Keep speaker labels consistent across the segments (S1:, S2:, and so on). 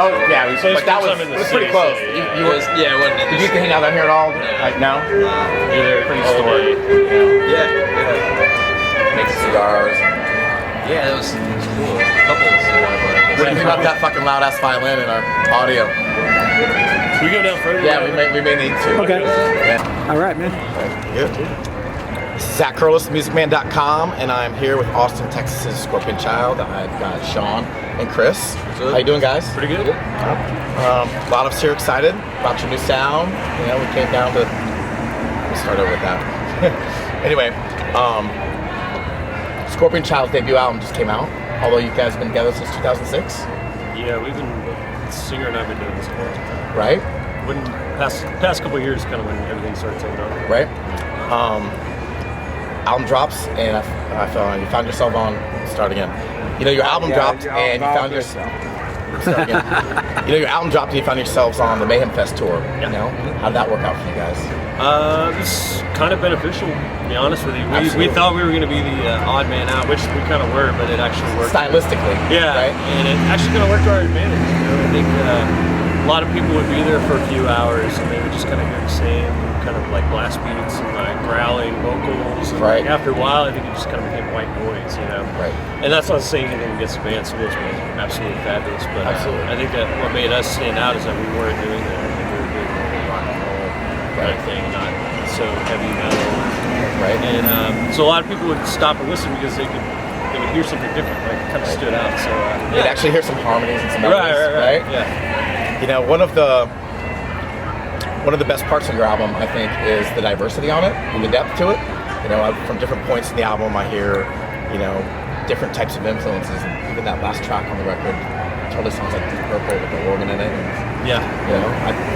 S1: Oh yeah, but that was pretty close.
S2: It wasn't.
S1: Did you hang out down here at all? Like no.
S3: You're
S1: pretty stored.
S2: Yeah.
S1: Make cigars.
S2: Yeah, it was cool. A couple of cigars.
S1: What do you think about that fucking loud ass violin in our audio?
S3: Can we go down further?
S1: Yeah, we may need to.
S4: Okay.
S1: Yeah.
S4: All right, man.
S1: Good. This is Zach Curlis, Muzakman.com, and I'm here with Austin, Texas's Scorpion Child. I've got Sean and Chris. How you doing, guys?
S3: Pretty good.
S1: A lot of us here excited about your new sound. You know, we came down to. We'll start over with that. Anyway, Scorpion Child's debut album just came out. Although you guys have been together since 2006.
S3: Yeah, we've been. Singer and I've been doing this for a long time.
S1: Right.
S3: When past couple of years, kind of when everything started taking off.
S1: Right. Album drops, and I felt you found yourself on. Start again. You know, your album dropped, and you found yourself. Start again. You know, your album dropped, and you found yourselves on the Mayhem Fest tour.
S3: Yeah.
S1: You know, how did that work out for you guys?
S3: It was kind of beneficial, to be honest with you. We thought we were going to be the odd man out, which we kind of were, but it actually worked.
S1: Stylistically.
S3: Yeah,
S1: right?
S3: And it actually going to work to our advantage. You know? I think a lot of people would be there for a few hours, and they would just kind of hear the same kind of like blast beats and like growling vocals. And
S1: right.
S3: After a while, I think it just kind of became white noise, you know.
S1: Right.
S3: And that's not saying anything against the band. School's been absolutely fabulous, but
S1: absolutely.
S3: I think that what made us stand out is that we weren't doing that. I think we were doing more rock and roll kind of thing, not so heavy metal.
S1: Right.
S3: And so a lot of people would stop and listen because they would hear something different, like kind of stood out. So
S1: you'd actually hear some harmonies and some melodies,
S3: right? Yeah.
S1: You know, one of the best parts of your album, I think, is the diversity on it and the depth to it. You know, from different points in the album, I hear, you know, different types of influences. And even that last track on the record totally sounds like Deep Purple with the organ in it. And,
S3: yeah.
S1: You know,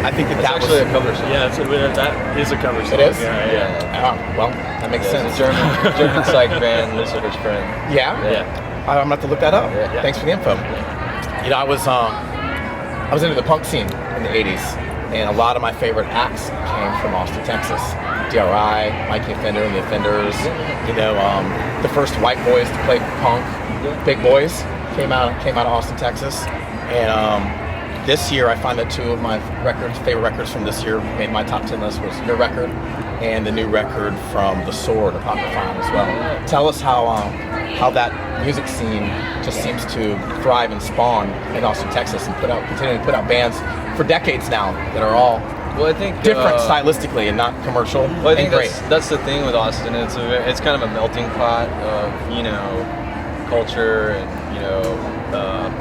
S1: I think that
S2: actually a cover song.
S3: Yeah, that is a cover song.
S1: It is?
S3: Yeah.
S1: Oh, well, that makes sense.
S2: It's a German psych band, Lucifer's Friend.
S1: Yeah?
S3: Yeah.
S1: I'm going to have to look that up.
S2: Yeah.
S1: Thanks for the info. You know, I was into the punk scene in the 80s. And a lot of my favorite acts came from Austin, Texas. DRI, Mikey Offender and the Offenders. You know, the first white boys to play punk, Big Boys, came out of Austin, Texas. And this year, I find that two of my favorite records from this year made my top 10 list was your record and the new record from The Sword, Apocryphon as well. Tell us how that music scene just seems to thrive and spawn in Austin, Texas, and continue to put out bands for decades now that are all
S2: I think
S1: different stylistically and not commercial.
S2: Well, I think
S1: great.
S2: that's the thing with Austin. It's kind of a melting pot of, you know, culture and, you know,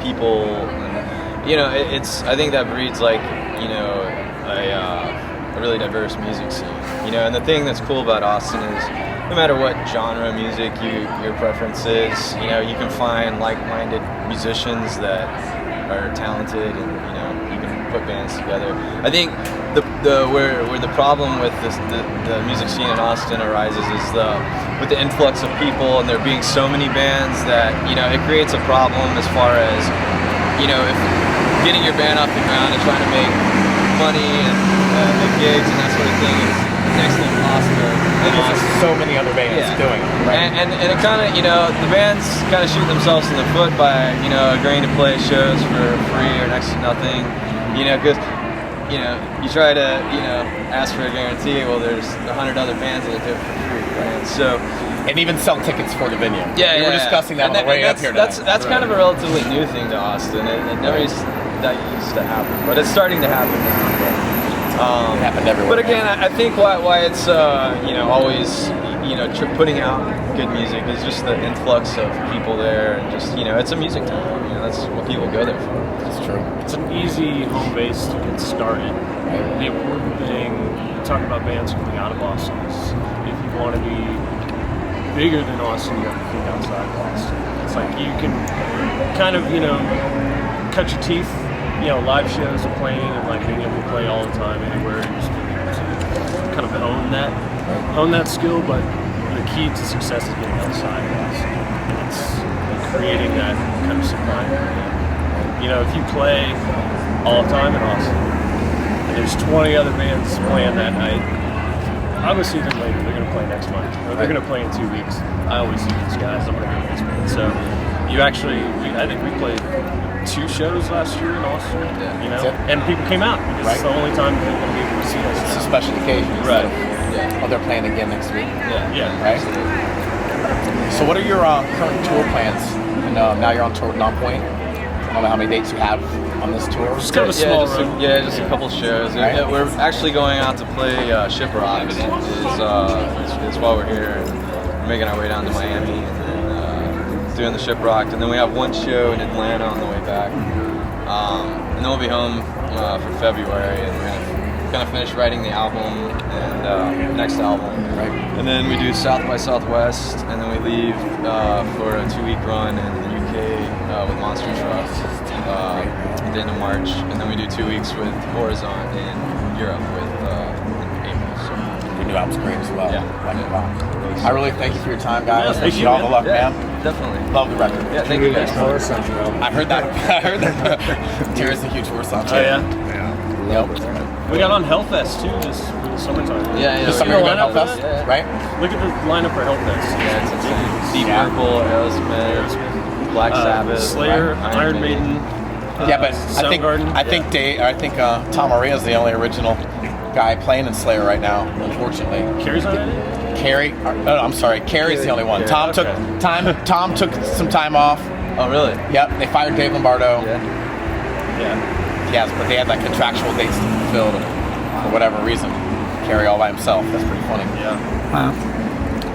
S2: people, and, you know, I think that breeds, like, you know, a really diverse music scene. You know, and the thing that's cool about Austin is no matter what genre of music your preference is, you know, you can find like-minded musicians that are talented, and, you know, you can put bands together. I think where the problem with the music scene in Austin arises is with the influx of people, and there being so many bands that, you know, it creates a problem as far as, you know, if getting your band off the ground and trying to make money and gigs and that sort of thing is next thing possible.
S1: There's so many other bands doing it, right?
S2: And it kind of, you know, the bands kind of shoot themselves in the foot by, you know, agreeing to play shows for free or next to nothing, you know, because, you know, you try to, you know, ask for a guarantee, well, there's 100 other bands that do it for free, right? So,
S1: and even sell tickets for the venue.
S2: Yeah,
S1: we were discussing that on the way up here today.
S2: That's kind of a relatively new thing to Austin. It never used to happen, but it's starting to happen now.
S1: It happened everywhere.
S2: But again, I think why it's you know, always, you know, putting out good music is just the influx of people there, and just, you know, it's a music town. You know, that's what people go there for.
S1: That's true.
S3: It's an easy home base to get started. The important thing, talking about bands coming out of Austin, is if you want to be bigger than Austin, you have to think outside of Austin. It's like you can kind of, you know, cut your teeth, you know, live shows and playing and like being able to play all the time anywhere, and just being able to kind of own that skill. But the key to success is getting outside of Austin, and it's creating that kind of supply. You know, if you play all the time in Austin, and there's 20 other bands playing that night, I'm gonna see them later. They're gonna play next month, or they're gonna play in 2 weeks. I always see these guys. I'm gonna go to this band. So you actually, I think we played 2 shows last year in Austin.
S2: Yeah.
S3: You know,
S1: That's it.
S3: and people came out because it's the only time they're going to be able to see us.
S1: It's a special occasion.
S3: Right.
S2: Yeah.
S1: Oh, they're playing again next week.
S3: Yeah.
S1: Right? So what are your current tour plans? And now you're on tour with Nonpoint. I don't know how many dates you have on this tour.
S3: Just kind of a small run.
S2: Just a couple shows.
S1: Right.
S2: Yeah, we're actually going out to play Shiprock. Is while we're here. We're making our way down to Miami and then doing the Shiprock. And then we have one show in Atlanta on the way back. And then we'll be home for February, and we're gonna finish writing the album and next album.
S1: Right.
S2: And then we do South by Southwest, and then we leave for a 2-week run in the UK with Monster Truck at the end of March, and then we do 2 weeks with Horizon in Europe with in April. So.
S1: Your new album's great as well.
S2: Yeah.
S1: Like it a lot. I really thank you for your time, guys.
S3: Yeah, thank
S1: Wish
S3: you,
S1: all the
S3: man.
S1: luck,
S2: Yeah,
S1: man.
S2: definitely.
S1: Love the record.
S2: Yeah, thank you guys.
S1: I heard that. I heard that. Tara's a huge horse on.
S3: Oh yeah.
S1: Yep.
S3: We got on Hellfest too this for the summertime.
S2: Yeah,
S1: This
S2: yeah.
S1: summer
S3: You
S1: you're
S3: know,
S1: going to
S3: lineup
S1: Hellfest,
S3: for that?
S1: right?
S3: Look at the lineup for Hellfest.
S2: Yeah, it's insane. Deep
S1: Yeah.
S2: Purple, Aerosmith, Black Sabbath,
S3: Slayer,
S2: right?
S3: Iron Maiden.
S1: Yeah, but I think
S3: Soundgarden.
S1: Tom Maria is the only original guy playing in Slayer right now. Unfortunately,
S3: Carrie's on it?
S1: Carrie. No, I'm sorry. Carrie's the only one. Tom took
S3: Okay.
S1: Tom took some time off.
S2: Oh, really?
S1: Yep. They fired Dave Lombardo.
S2: Yeah.
S3: Yeah.
S1: Yes, but they had like contractual dates to fulfill for whatever reason. Carrie all by himself. That's pretty funny.
S3: Yeah.
S1: Wow.